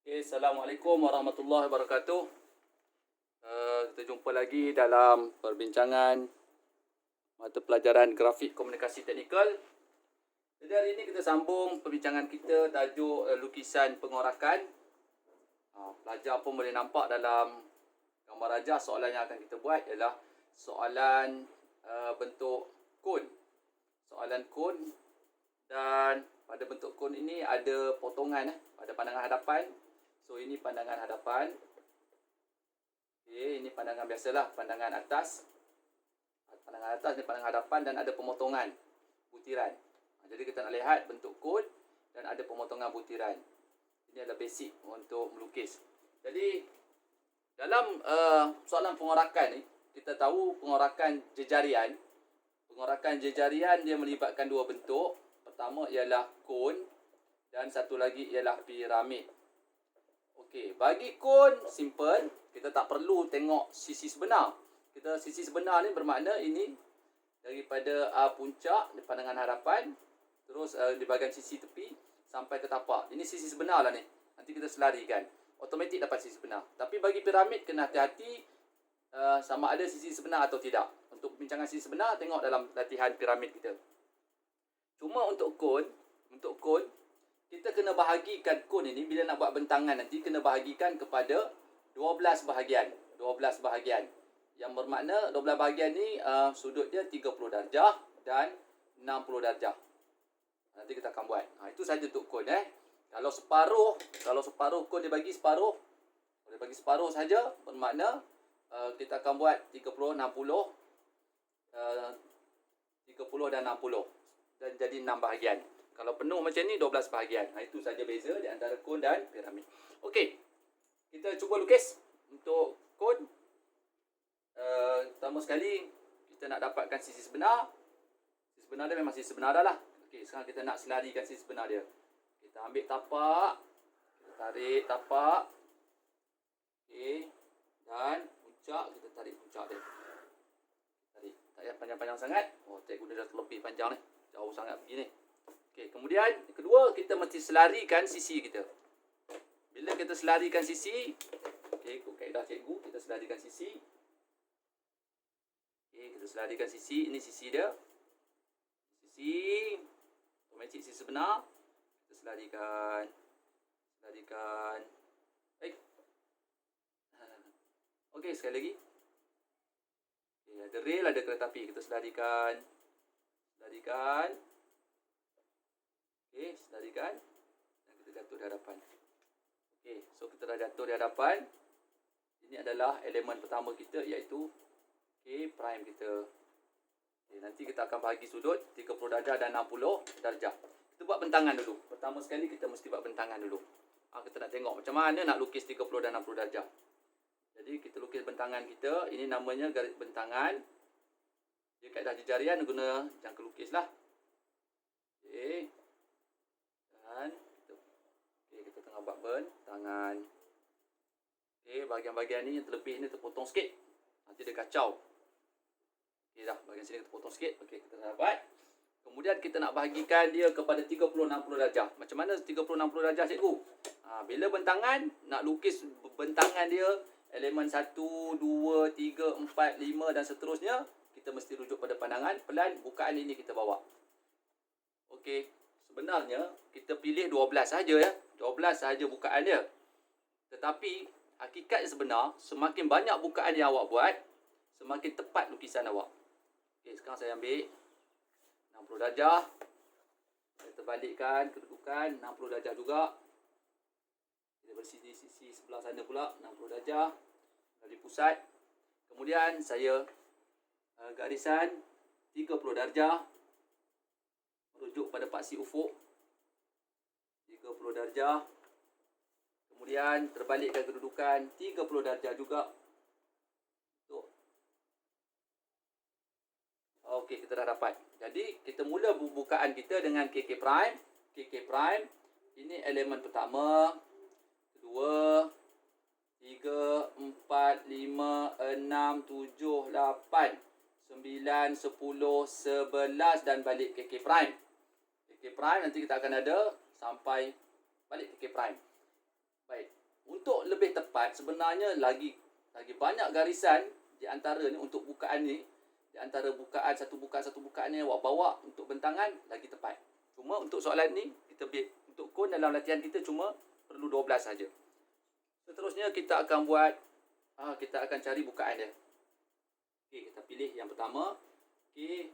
Okay, Assalamualaikum warahmatullahi wabarakatuh. Kita jumpa lagi dalam perbincangan mata pelajaran grafik komunikasi teknikal. Jadi hari ini kita sambung perbincangan kita tajuk lukisan pengorakan. Pelajar pun boleh nampak dalam gambar rajah soalan yang akan kita buat ialah soalan bentuk kon. Soalan kon, dan pada bentuk kon ini ada potongan pada pandangan hadapan. So ini pandangan hadapan. Okey, ini pandangan biasalah, pandangan atas. Pandangan atas ni pandangan hadapan dan ada pemotongan butiran. Jadi kita nak lihat bentuk kon dan ada pemotongan butiran. Ini adalah basic untuk melukis. Jadi dalam soalan pengorakan ni, kita tahu pengorakan jejarian. Pengorakan jejarian dia melibatkan dua bentuk. Pertama ialah kon dan satu lagi ialah piramid. Okey, bagi kon simple, kita tak perlu tengok sisi sebenar. Sisi sebenar ni bermakna ini daripada puncak di pandangan hadapan terus di bahagian sisi tepi sampai ke tapak. Ini sisi sebenar lah ni. Nanti kita selarikan. Automatik dapat sisi sebenar. Tapi bagi piramid kena hati-hati sama ada sisi sebenar atau tidak. Untuk perbincangan sisi sebenar, tengok dalam latihan piramid kita. Cuma untuk kon, kita kena bahagikan kon ini bila nak buat bentangan nanti kena bahagikan kepada 12 bahagian. 12 bahagian. Yang bermakna 12 bahagian ni sudut dia 30 darjah dan 60 darjah. Nanti kita akan buat. Itu saja untuk kon Kalau separuh kon dia bagi separuh. Kalau dia bagi separuh saja bermakna kita akan buat 30, 60, 30 dan 60 dan jadi 6 bahagian. Kalau penuh macam ni 12 bahagian. Itu saja beza di antara kon dan piramid. Okey. Kita cuba lukis untuk kon. Pertama sekali kita nak dapatkan sisi sebenar. Sisi sebenar dia memang sisi sebenar dah lah. Okey, sekarang kita nak selarikan sisi sebenar dia. Kita ambil tapak, kita tarik tapak. Okey. Dan puncak, kita tarik puncak dia. Tarik. Tak payah panjang-panjang sangat. Cikgu dia dah terlebih panjang ni. Jauh sangat pergi ni. Okey, kemudian kedua kita mesti selarikan sisi kita. Bila kita selarikan sisi, okey, ikut kaedah cikgu, kita selarikan sisi. Okey, kita selarikan sisi, ini sisi dia. Sisi automatik sisi sebenar. Kita selarikan. Baik. Okey, sekali lagi. Okey, ada rel, ada kereta api, kita selarikan. Okey, selarikan. Dan kita jatuh di hadapan. Okey, so kita dah jatuh di hadapan. Ini adalah elemen pertama kita, iaitu K' kita. Okay, nanti kita akan bahagi sudut 30 darjah dan 60 darjah. Kita buat bentangan dulu. Pertama sekali kita mesti buat bentangan dulu. Kita nak tengok macam mana nak lukis 30 dan 60 darjah. Jadi kita lukis bentangan kita. Ini namanya garis bentangan. Dia kaedah jejarian guna jangka lukis lah. Okey. Dan kita tengah buat bentangan. Okey, bahagian-bahagian ni yang terlebih ni terpotong sikit. Nanti dia kacau. Okey dah, bahagian sini kita potong sikit. Okey, kita dah dapat. Kemudian kita nak bahagikan dia kepada 30-60 darjah. Macam mana 30-60 darjah cikgu? Bila bentangan, nak lukis bentangan dia, elemen 1, 2, 3, 4, 5 dan seterusnya, kita mesti rujuk pada pandangan. Pelan, bukaan ini kita bawa. Okey, sebenarnya kita pilih 12 saja ya. 12 saja bukaan dia. Tetapi hakikat yang sebenar, semakin banyak bukaan yang awak buat, semakin tepat lukisan awak. Okey, sekarang saya ambil 60 darjah. Saya terbalikkan kedudukan 60 darjah juga. Kita bersisi sisi sebelah sana pula 60 darjah dari pusat. Kemudian saya garisan 30 darjah merujuk pada paksi ufuk 30 darjah. Kemudian terbalikkan kedudukan 30 darjah juga. Okey, kita dah dapat. Jadi kita mula bukaan kita dengan KK prime. KK prime ini elemen pertama, kedua, 3, 4, 5, 6, 7, 8, 9, 10, 11 dan balik KK prime. KK prime nanti kita akan ada sampai balik KK prime. Baik. tepat, sebenarnya lagi banyak garisan di antara ni untuk bukaan ni. Di antara satu bukaan ni awak bawa untuk bentangan lagi tepat. Cuma untuk soalan ni untuk kon dalam latihan kita cuma perlu 12 saja. Seterusnya kita akan kita akan cari bukaan dia. Okey, kita pilih yang pertama K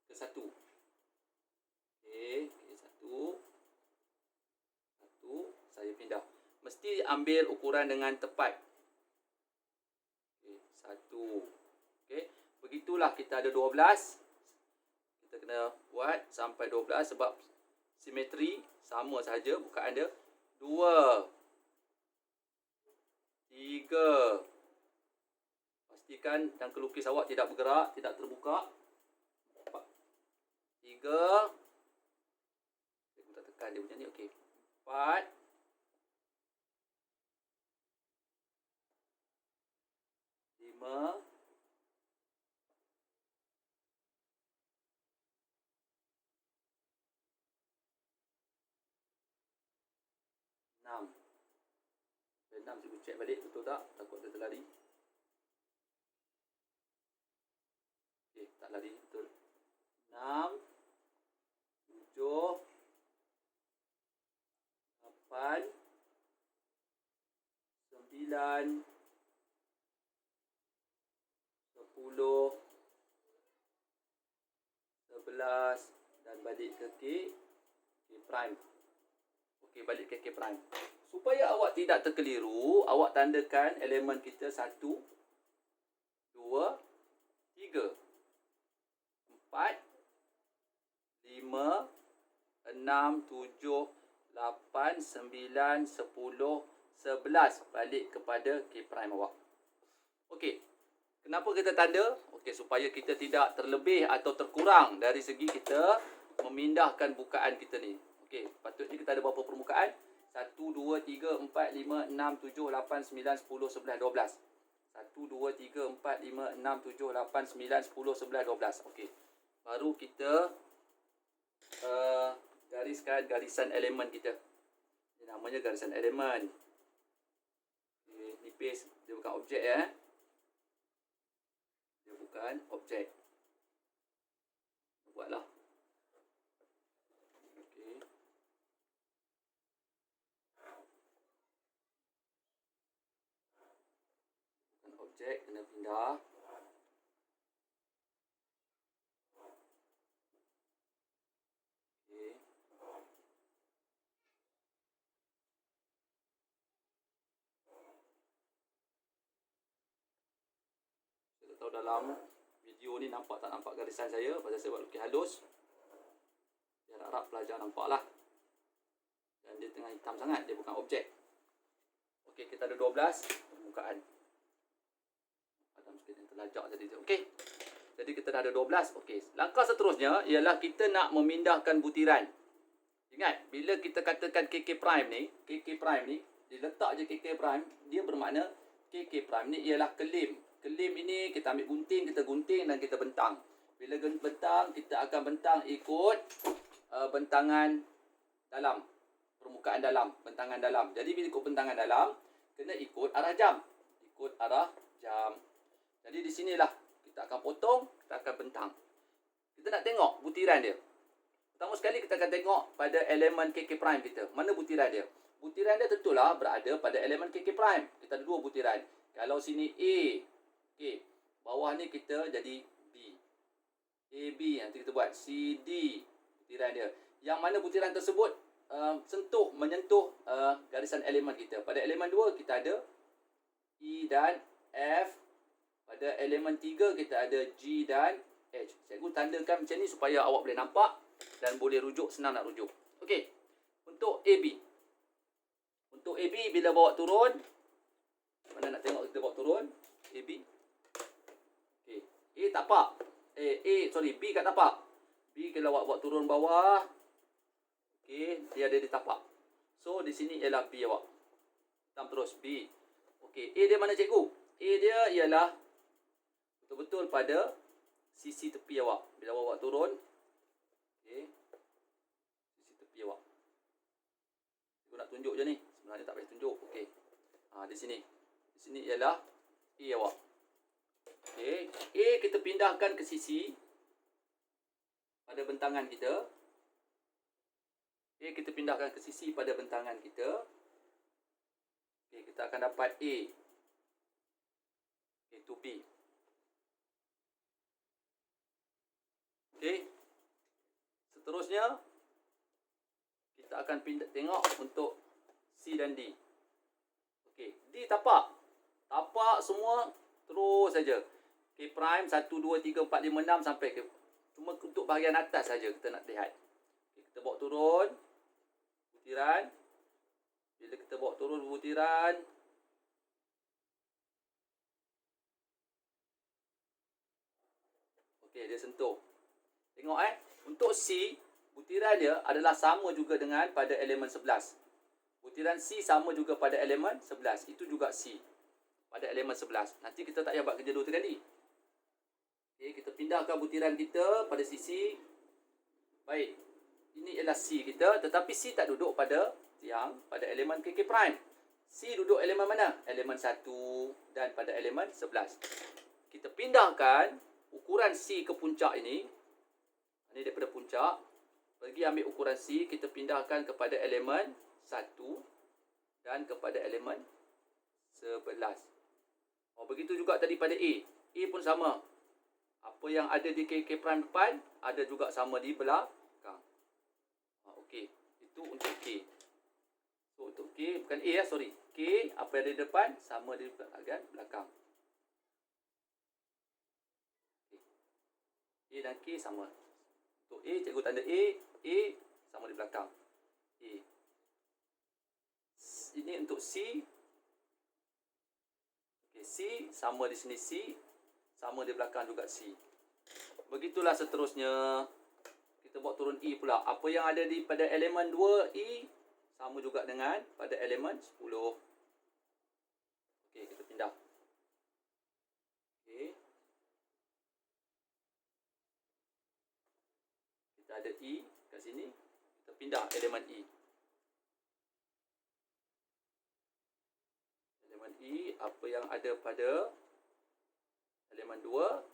ke 1. Okey, K1. 1 saya pindah. Mesti ambil ukuran dengan tepat. Okey, 1. Okey, begitulah kita ada 12. Kita kena buat sampai 12 sebab simetri sama saja bukaan dia. 2 3. Pastikan yang kelukis awak tidak bergerak, tidak terbuka. 3. Saya minta tekan dia macam ni. Okey. 4. 5. 6. 6 saya cek balik betul tak? Takut dia terlari. Okey, tak lari betul. 6 7 8 9 10 11 dan balik ke K prime. Okey, balik ke K prime. Supaya awak tidak terkeliru, awak tandakan elemen kita 1 2 3 4 5 6 7 8 9 10 11 balik kepada K prime awak. Okey. Kenapa kita tanda? Okey, supaya kita tidak terlebih atau terkurang dari segi kita memindahkan bukaan kita ni. Okey, patutnya kita ada berapa permukaan? 1 2 3 4 5 6 7 8 9 10 11 12. 1 2 3 4 5 6 7 8 9 10 11 12. Okey. Baru kita gariskan garisan elemen kita. Ini namanya garisan elemen. Okay, nipis, dia bukan objek ya. Dia bukan objek. Buatlah. Okey. Bukan objek, kena pindah. Tahu dalam video ni nampak tak nampak garisan saya pasal saya buat lukis halus. Saya harap pelajar nampak lah. Dan dia tengah hitam sangat, dia bukan objek. Okey, kita ada 12 permukaan. Ada sikit yang terlajak tadi. Okey. Jadi kita dah ada 12. Okey, langkah seterusnya ialah kita nak memindahkan butiran. Ingat, bila kita katakan KK prime ni, diletak je KK prime, dia bermakna KK prime ni ialah kelim. Kelim ini kita ambil gunting, kita gunting dan kita bentang. Bila bentang, kita akan bentang ikut bentangan dalam. Permukaan dalam, bentangan dalam. Jadi bila ikut bentangan dalam, kena ikut arah jam. Ikut arah jam. Jadi di sinilah kita akan potong, kita akan bentang. Kita nak tengok butiran dia. Pertama sekali kita akan tengok pada elemen KK prime kita. Mana butiran dia? Butiran dia tentulah berada pada elemen KK prime. Kita ada dua butiran. Kalau sini A, okey, bawah ni kita jadi B. AB nanti kita buat CD butiran dia. Yang mana butiran tersebut menyentuh garisan elemen kita. Pada elemen 2 kita ada E dan F. Pada elemen 3 kita ada G dan H. Cikgu tandakan macam ni supaya awak boleh nampak dan boleh rujuk, senang nak rujuk. Okey. Untuk AB. Untuk AB bila bawa turun, mana nak tengok kita bawa turun? AB. Okey. A tapak. B kat tapak. B kalau awak buat turun bawah. Okey, dia ada di tapak. So di sini ialah B awak. Tam terus B. Okey, A dia mana cikgu? A dia ialah betul-betul pada sisi tepi awak. Bila awak buat turun. Okey. Sisi tepi awak. Cikgu nak tunjuk je ni. Sebenarnya tak payah tunjuk. Okey. Di sini. Di sini ialah A awak. Okey. A kita pindahkan ke sisi pada bentangan kita. A kita pindahkan ke sisi pada bentangan kita. Okey, kita akan dapat A. Itu B. Okey. Seterusnya kita akan tengok untuk C dan D. Okey, D tapak. Tapak semua terus saja. K prime 1 2 3 4 5 6 sampai ke, cuma untuk bahagian atas saja kita nak lihat. Okay, kita bawa turun butiran. Bila kita bawa turun butiran, okey, dia sentuh. Tengok untuk C, butiran dia adalah sama juga dengan pada elemen 11. Butiran C sama juga pada elemen 11. Itu juga C pada elemen 11. Nanti kita tak payah buat kerja 2 kali. Okey, kita pindahkan butiran kita pada sisi. Baik. Ini ialah C kita, tetapi C tak duduk pada tiang, pada elemen KK prime. C duduk elemen mana? Elemen 1 dan pada elemen 11. Kita pindahkan ukuran C ke puncak ini. Ini daripada puncak. Pergi ambil ukuran C, kita pindahkan kepada elemen 1 dan kepada elemen 11. Oh, begitu juga tadi pada A. A pun sama. Apa yang ada di KK prime depan, ada juga sama di belakang. Okey. Itu untuk K. So, untuk K, bukan A sorry. K, apa yang ada di depan, sama di bahagian belakang. A dan K sama. Untuk A, cikgu tanda A sama di belakang. A. Ini untuk C. Okay, C sama di sini C, sama di belakang juga C. Begitulah seterusnya. Kita buat turun E pula. Apa yang ada di pada elemen 2 E sama juga dengan pada elemen 10. Okey, kita pindah. Okey. Kita ada E kat sini. Kita pindah elemen E. Elemen E, apa yang ada pada elemen 2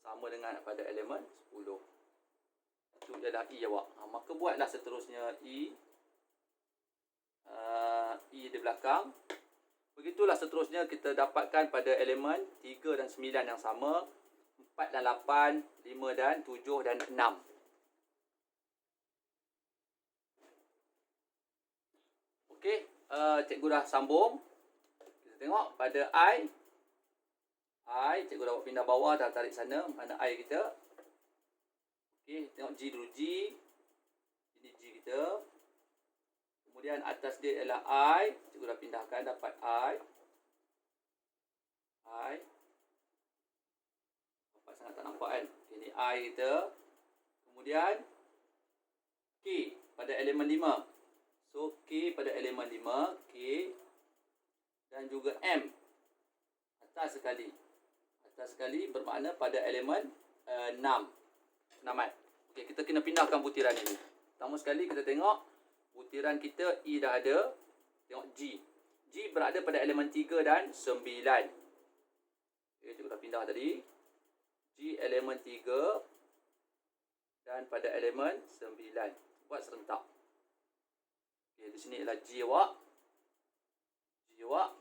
sama dengan pada elemen 10. Itu ialah E awak. Maka buatlah seterusnya E. E di belakang. Begitulah seterusnya kita dapatkan pada elemen 3 dan 9 yang sama. 4 dan 8, 5 dan 7 dan 6. Okey, cikgu dah sambung. Kita tengok pada I, cikgu dah pindah bawah, dah tarik sana. Mana I kita? Okey, tengok G dulu. G. Ini G kita. Kemudian atas dia ialah I. Cikgu dah pindahkan, dapat I. Nampak sangat tak nampak kan? Okay, ini I kita. Kemudian K pada elemen 5. So, K pada elemen 5. K. Dan juga M. Atas sekali. Atas sekali bermakna pada elemen 6. Namat. Okey, kita kena pindahkan butiran ini. Pertama sekali kita tengok butiran kita E dah ada. Tengok G. G berada pada elemen 3 dan 9. Okey, kita dah pindah tadi. G elemen 3 dan pada elemen 9. Buat serentak. Okey, di sini ialah G awak. G awak.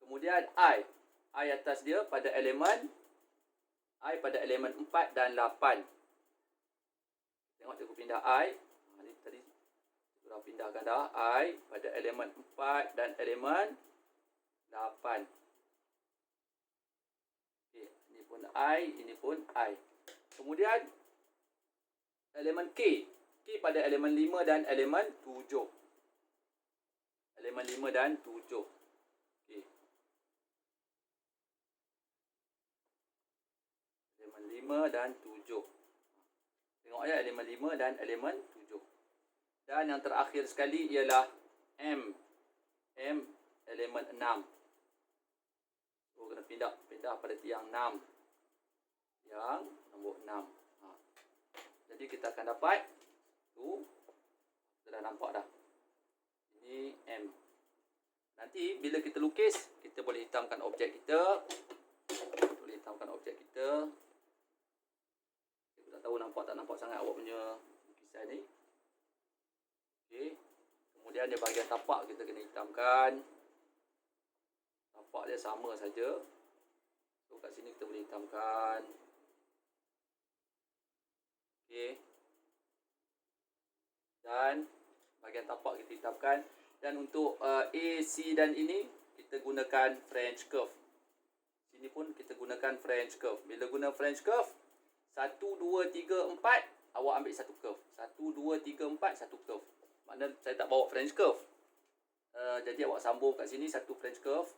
Kemudian I atas dia pada elemen 4 dan 8. Tengok cikgu pindah I. Ini tadi cikgu dah pindahkan dah. I pada elemen 4 dan elemen 8. Okey, ini pun I, ini pun I. Kemudian elemen K. K pada elemen 5 dan elemen 7. Elemen 5 dan 7. Okey. Elemen 5 dan 7. Tengok ya, elemen 5 dan elemen 7. Dan yang terakhir sekali ialah M. M elemen 6. So, kena pindah pada tiang 6. Yang nombor 6. Jadi kita akan dapat tu. Kita dah nampak dah. Ini M. Nanti nanti bila kita lukis, kita boleh hitamkan objek kita. Aku tak tahu nampak tak nampak sangat awak punya lukisan ni. Okey. Kemudian dia bahagian tapak kita kena hitamkan. Tapak dia sama saja. So kat sini kita boleh hitamkan. Okey. Dan bahagian tapak kita hitamkan. Dan untuk A, C dan ini kita gunakan French curve. Sini pun kita gunakan French curve. Bila guna French curve, 1, 2, 3, 4, awak ambil satu curve. 1, 2, 3, 4, satu curve. Maknanya saya tak bawa French curve. Jadi awak sambung kat sini satu French curve.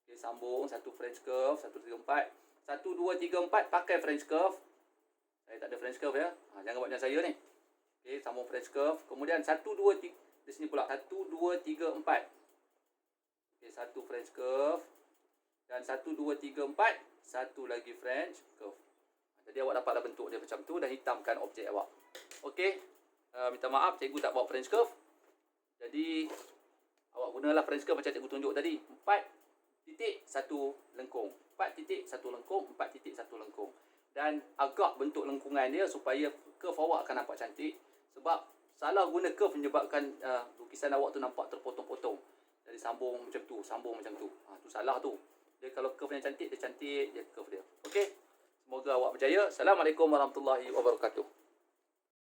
Okay, sambung satu French curve, 1, 3, 4. 1, 2, 3, 4 pakai French curve. Saya tak ada French curve ya. Jangan buat macam saya ni. Okay, sambung French curve. Kemudian 1, 2, 3. Di sini pula 1, 2, 3, 4. Okay, satu French curve. Dan 1, 2, 3, 4. Satu lagi French curve. Jadi awak dapatlah bentuk dia macam tu dan hitamkan objek awak. Okey. Minta maaf cikgu tak bawa French curve. Jadi awak gunalah French curve macam cikgu tunjuk tadi. 4 titik 1 lengkung. 4 titik 1 lengkung, 4 titik 1 lengkung. Dan agak bentuk lengkungan dia supaya curve awak akan nampak cantik. Sebab salah guna curve menyebabkan lukisan awak tu nampak terpotong-potong. Jadi sambung macam tu, sambung macam tu. Tu salah tu. Dia kalau curve yang cantik, dia cantik dia curve dia. Okey. Semoga awak berjaya. Assalamualaikum warahmatullahi wabarakatuh.